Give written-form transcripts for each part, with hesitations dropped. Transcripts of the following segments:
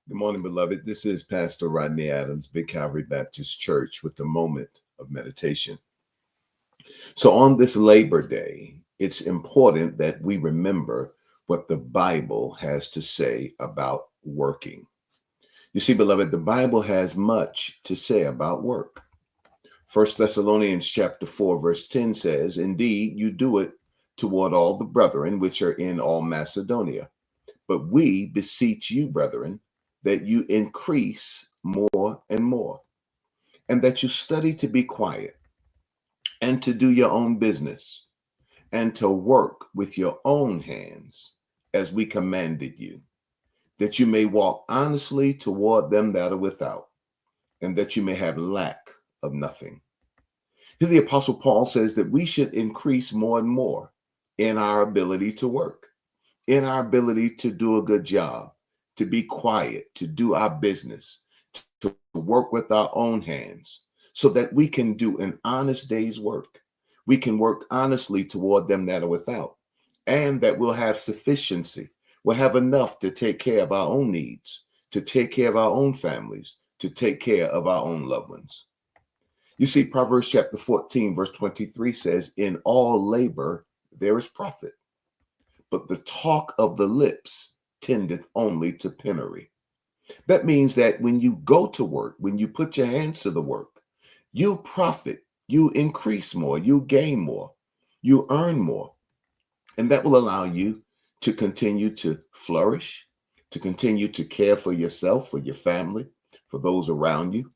Good morning, beloved. This is Pastor Rodney Adams, Big Calvary Baptist Church, with the moment of meditation. So, on this Labor Day, it's important that we remember what the Bible has to say about working. You see, beloved, the Bible has much to say about work. First Thessalonians chapter 4, verse 10 says, "Indeed, you do it toward all the brethren which are in all Macedonia. But we beseech you, brethren, that you increase more and more, and that you study to be quiet, and to do your own business, and to work with your own hands, as we commanded you, that you may walk honestly toward them that are without, and that you may have lack of nothing." Here the Apostle Paul says that we should increase more and more in our ability to work, in our ability to do a good job, to be quiet, to do our business, to work with our own hands, so that we can do an honest day's work. We can work honestly toward them that are without, and that we'll have sufficiency. We'll have enough to take care of our own needs, to take care of our own families, to take care of our own loved ones. You see, Proverbs chapter 14, verse 23 says, "In all labor there is profit, but the talk of the lips tendeth only to penury." That means that when you go to work, when you put your hands to the work, you profit, you increase more, you gain more, you earn more. And that will allow you to continue to flourish, to continue to care for yourself, for your family, for those around you.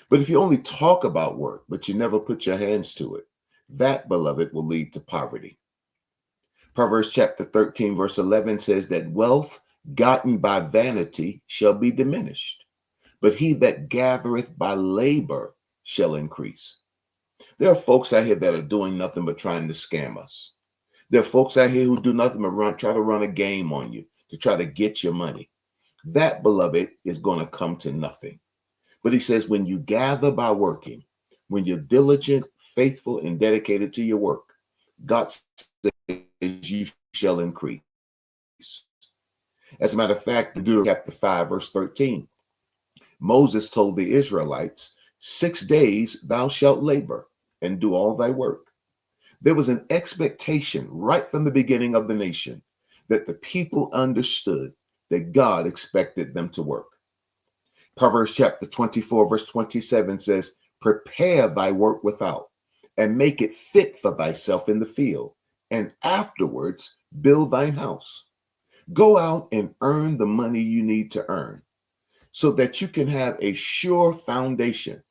But if you only talk about work, but you never put your hands to it, that, beloved, will lead to poverty. Proverbs chapter 13, verse 11 says that wealth gotten by vanity shall be diminished, but he that gathereth by labor shall increase. There are folks out here that are doing nothing but trying to scam us. There are folks out here who do nothing but try to run a game on you to try to get your money. That, beloved, is going to come to nothing. But he says, when you gather by working, when you're diligent, faithful, and dedicated to your work, God says you shall increase. As a matter of fact, in Deuteronomy chapter 5, verse 13, Moses told the Israelites, 6 days thou shalt labor and do all thy work. There was an expectation right from the beginning of the nation that the people understood that God expected them to work. Proverbs chapter 24, verse 27 says, "Prepare thy work without, and make it fit for thyself in the field, and afterwards build thine house." Go out and earn the money you need to earn so that you can have a sure foundation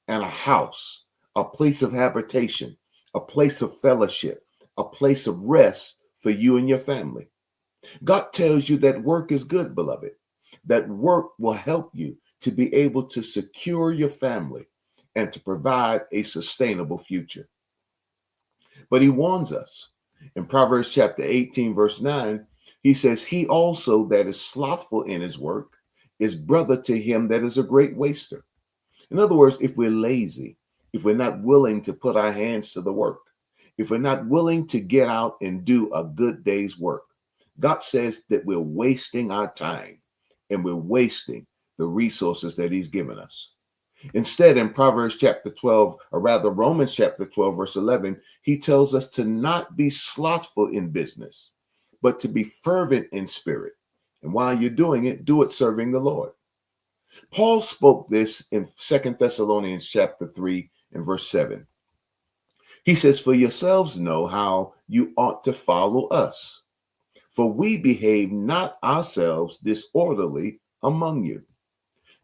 and a house, a place of habitation, a place of fellowship, a place of rest for you and your family. God tells you that work is good, beloved, that work will help you to be able to secure your family and to provide a sustainable future. But he warns us in Proverbs chapter 18, verse 9, he says, "He also that is slothful in his work is brother to him that is a great waster." In other words, if we're lazy, if we're not willing to put our hands to the work, if we're not willing to get out and do a good day's work, God says that we're wasting our time and we're wasting the resources that he's given us. Instead, in Proverbs chapter 12, or rather Romans chapter 12, verse 11, he tells us to not be slothful in business, but to be fervent in spirit. And while you're doing it, do it serving the Lord. Paul spoke this in 2 Thessalonians chapter 3 and verse 7. He says, "For yourselves know how you ought to follow us. For we behave not ourselves disorderly among you.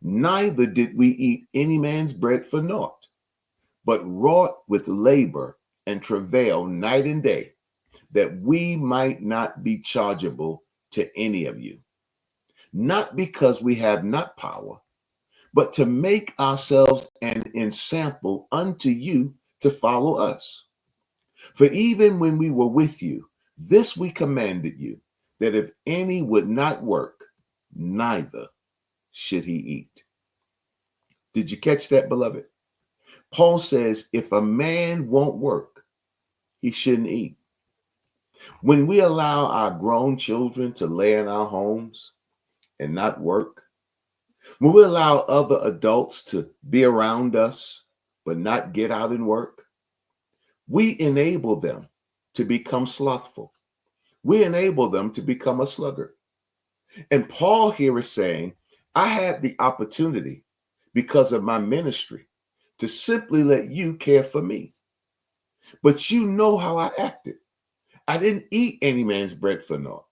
Neither did we eat any man's bread for naught, but wrought with labor and travail night and day, that we might not be chargeable to any of you. Not because we have not power, but to make ourselves an ensample unto you to follow us. For even when we were with you, this we commanded you, that if any would not work, neither should he eat." Did you catch that, beloved? Paul says if a man won't work, he shouldn't eat. When we allow our grown children to lay in our homes and not work, When we allow other adults to be around us but not get out and work, we enable them to become slothful. We enable them to become a sluggard. And Paul here is saying, I had the opportunity because of my ministry to simply let you care for me. But you know how I acted. I didn't eat any man's bread for naught,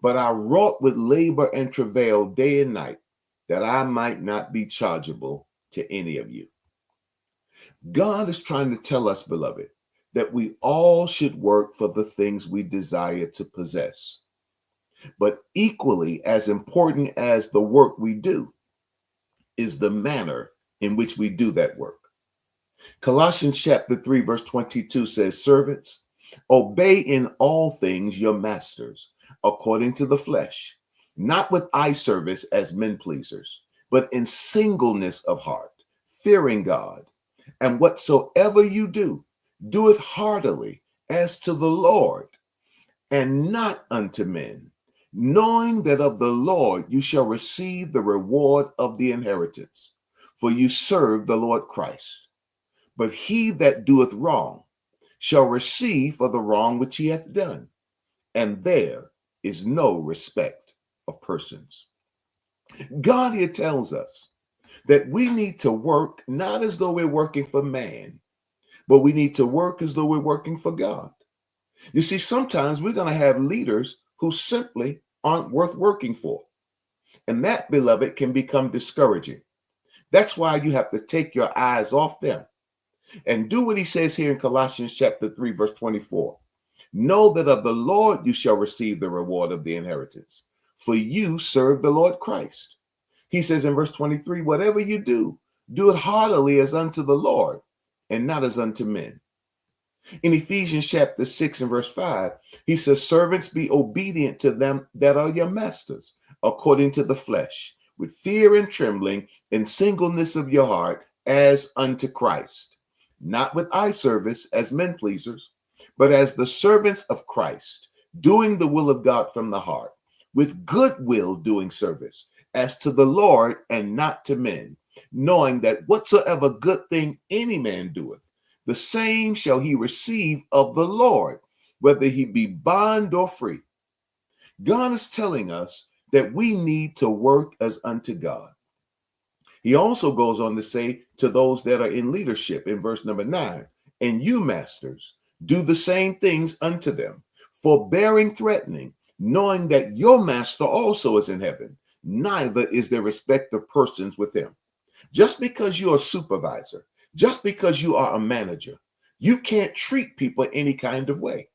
but I wrought with labor and travail day and night, that I might not be chargeable to any of you. God is trying to tell us, beloved, that we all should work for the things we desire to possess. But equally as important as the work we do is the manner in which we do that work. Colossians chapter 3, verse 22 says, servants, obey in all things your masters, according to the flesh, not with eye service as men pleasers, but in singleness of heart, fearing God. And whatsoever you do, do it heartily as to the Lord, and not unto men, knowing that of the Lord you shall receive the reward of the inheritance, for you serve the Lord Christ. But he that doeth wrong shall receive for the wrong which he hath done, and there is no respect of persons. God here tells us that we need to work not as though we're working for man, but we need to work as though we're working for God. You see, sometimes we're going to have leaders who simply aren't worth working for. And that, beloved, can become discouraging. That's why you have to take your eyes off them and do what he says here in Colossians chapter 3, verse 24. Know that of the Lord you shall receive the reward of the inheritance, for you serve the Lord Christ. He says in verse 23, whatever you do, do it heartily as unto the Lord and not as unto men. In Ephesians chapter 6 and verse 5, he says, servants, be obedient to them that are your masters, according to the flesh, with fear and trembling, in singleness of your heart, as unto Christ, not with eye service as men pleasers, but as the servants of Christ, doing the will of God from the heart, with good will doing service, as to the Lord and not to men, knowing that whatsoever good thing any man doeth, the same shall he receive of the Lord, whether he be bond or free. God is telling us that we need to work as unto God. He also goes on to say to those that are in leadership in verse number 9, and you masters, do the same things unto them, forbearing threatening, knowing that your master also is in heaven, neither is there respect of persons with him. Just because you're a supervisor, just because you are a manager, you can't treat people any kind of way.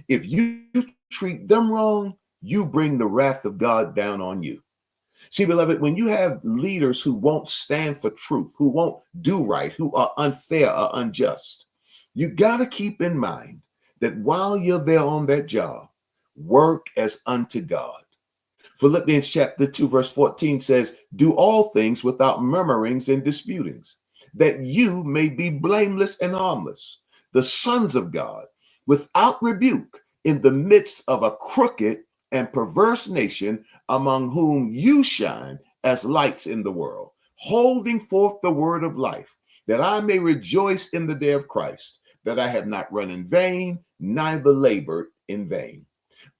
If you treat them wrong, you bring the wrath of God down on you. See, beloved, when you have leaders who won't stand for truth, who won't do right, who are unfair or unjust, you got to keep in mind that while you're there on that job, work as unto God. Philippians chapter 2, verse 14 says, do all things without murmurings and disputings, that you may be blameless and harmless, the sons of God, without rebuke, in the midst of a crooked and perverse nation, among whom you shine as lights in the world, holding forth the word of life, that I may rejoice in the day of Christ, that I have not run in vain, neither labored in vain.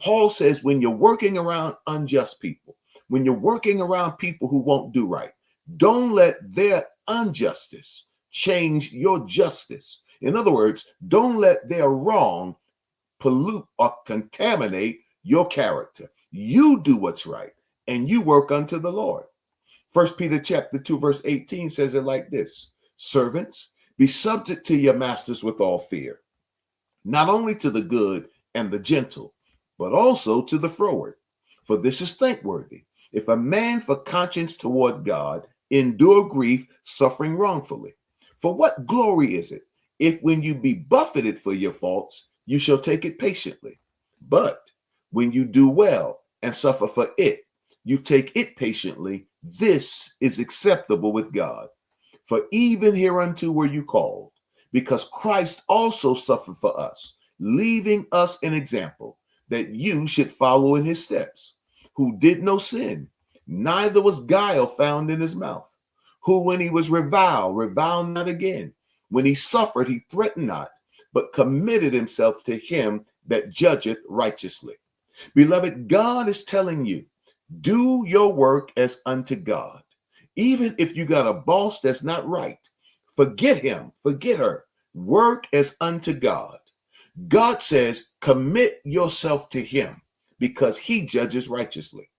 Paul says, when you're working around unjust people, when you're working around people who won't do right, don't let their injustice change your justice. In other words, don't let their wrong pollute or contaminate your character. You do what's right and you work unto the Lord. 1 Peter chapter 2, verse 18 says it like this: servants, be subject to your masters with all fear, not only to the good and the gentle, but also to the froward. For this is thankworthy, if a man for conscience toward God endure grief, suffering wrongfully. For what glory is it, if when you be buffeted for your faults, you shall take it patiently? But when you do well and suffer for it, you take it patiently. This is acceptable with God. For even hereunto were you called, because Christ also suffered for us, leaving us an example, that you should follow in his steps, who did no sin, neither was guile found in his mouth. Who, when he was reviled not again. When he suffered, he threatened not, but committed himself to him that judgeth righteously. Beloved, God is telling you, do your work as unto God. Even if you got a boss that's not right, forget him, forget her. Work as unto God. God says, commit yourself to him because he judges righteously.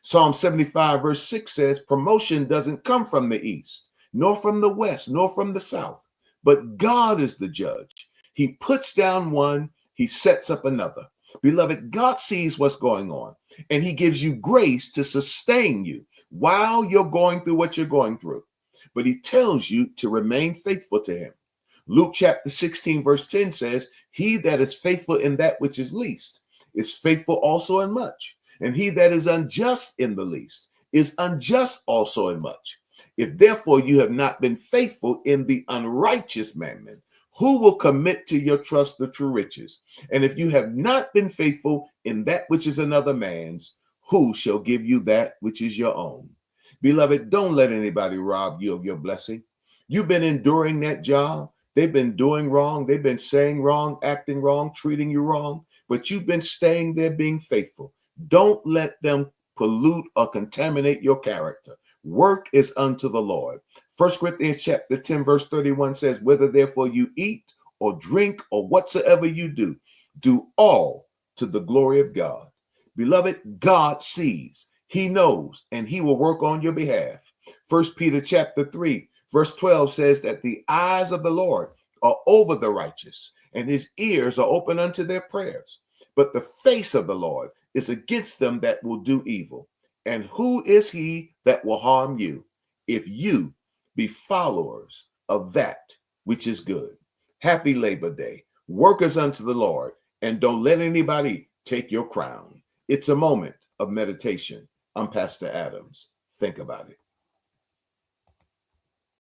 Psalm 75 verse 6 says, promotion doesn't come from the east, nor from the west, nor from the south, but God is the judge. He puts down one, he sets up another. Beloved, God sees what's going on, and he gives you grace to sustain you while you're going through what you're going through. But he tells you to remain faithful to him. Luke chapter 16 verse 10 says, he that is faithful in that which is least is faithful also in much. And he that is unjust in the least is unjust also in much. If therefore you have not been faithful in the unrighteous mammon, who will commit to your trust the true riches? And if you have not been faithful in that which is another man's, who shall give you that which is your own? Beloved, don't let anybody rob you of your blessing. You've been enduring that job. They've been doing wrong. They've been saying wrong, acting wrong, treating you wrong, but you've been staying there being faithful. Don't let them pollute or contaminate your character. Work is unto the Lord. 1 Corinthians chapter 10 verse 31 says, whether therefore you eat or drink or whatsoever you do all to the glory of God. Beloved, God sees, he knows, and he will work on your behalf. 1 Peter chapter 3 verse 12 says that the eyes of the Lord are over the righteous, and his ears are open unto their prayers. But the face of the Lord is against them that will do evil. And who is he that will harm you if you be followers of that which is good? Happy Labor Day. Work as unto the Lord, and don't let anybody take your crown. It's a moment of meditation. I'm Pastor Adams. Think about it.